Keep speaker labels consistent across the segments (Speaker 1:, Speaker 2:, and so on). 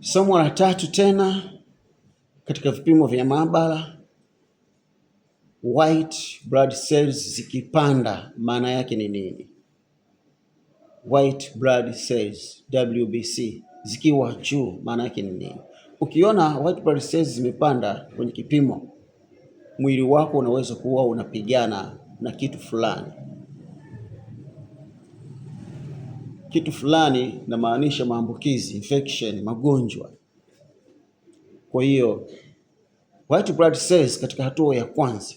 Speaker 1: Somo la tatu tena katika vipimo vya maabara. White blood cells zikipanda maana yake ni nini? White blood cells WBC zikiwa juu maana yake ni nini? Ukiona white blood cells zimepanda kwenye kipimo, mwili wako unaweza kuwa unapigana na kitu fulani. Kitu fulani na maanisha maambukizi, infection, magonjwa. Kwa hiyo white blood cells katika hatua ya kwanza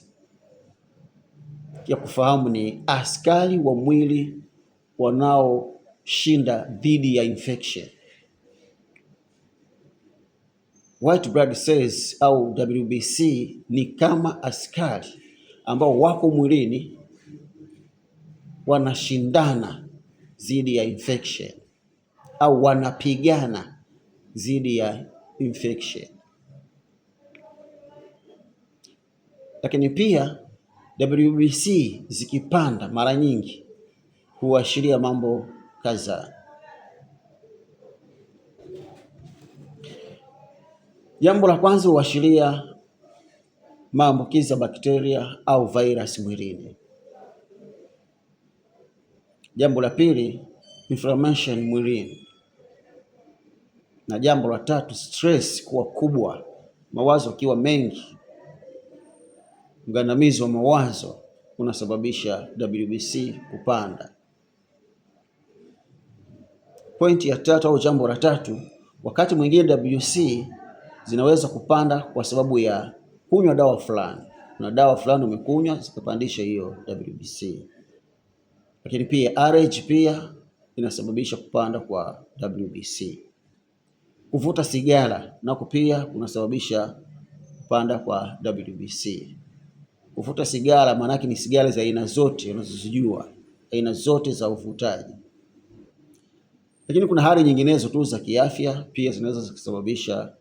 Speaker 1: ya kufahamu ni askari wa mwili wanaoshinda dhidi ya infection. White blood cells au WBC ni kama askari ambao wako mwilini wanashindana dhidi ya infection au wanapigana dhidi ya infection. Lakini pia WBC zikipanda mara nyingi huashiria mambo kadhaa. Jambo la kwanza huashiria maambukizi ya bakteria au virus mwilini. Jambo la pili, inflammation mwilini. Na jambo la tatu, stress kuwa kubwa, mawazo kiwa mengi. Mgandamizi wa mawazo unasababisha WBC kupanda. Pointi ya tatu au jambo la tatu, wakati mwingine WBC zinaweza kupanda kwa sababu ya kunywa dawa fulani. Na dawa fulani umekunywa zikapandisha hiyo WBC. Lakini pia RH pia inasababisha kupanda kwa WBC. Kuvuta sigara nako pia kunasababisha kupanda kwa WBC. Kuvuta sigara maana yake ni sigara za aina zote unazozijua, aina zote za uvutaji. Lakini kuna hali nyinginezo tu za kiafya pia zinaweza kusababisha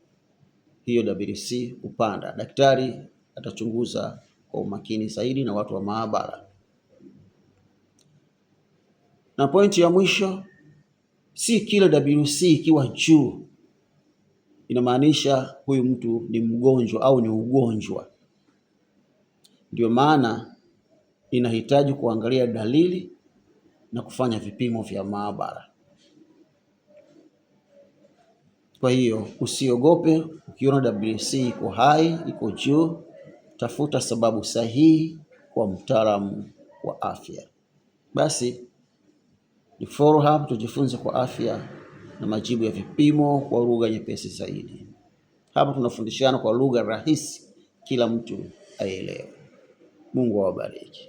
Speaker 1: hiyo WBC kupanda. Daktari atachunguza kwa umakini zaidi na watu wa maabara. Na pointi ya mwisho, si kila WBC ikiwa juu inamaanisha huyu mtu ni mgonjwa au ni ugonjwa. Ndio maana inahitaji kuangalia dalili na kufanya vipimo vya maabara. Kwa hiyo usiogope ukiona WBC iko high, iko juu, tafuta sababu sahihi kwa mtaalamu wa afya. Basi ni follow up, tujifunze kwa afya na majibu ya vipimo kwa lugha nyepesi zaidi. Hapa tunafundishana kwa lugha rahisi kila mtu aelewe. Mungu awabariki.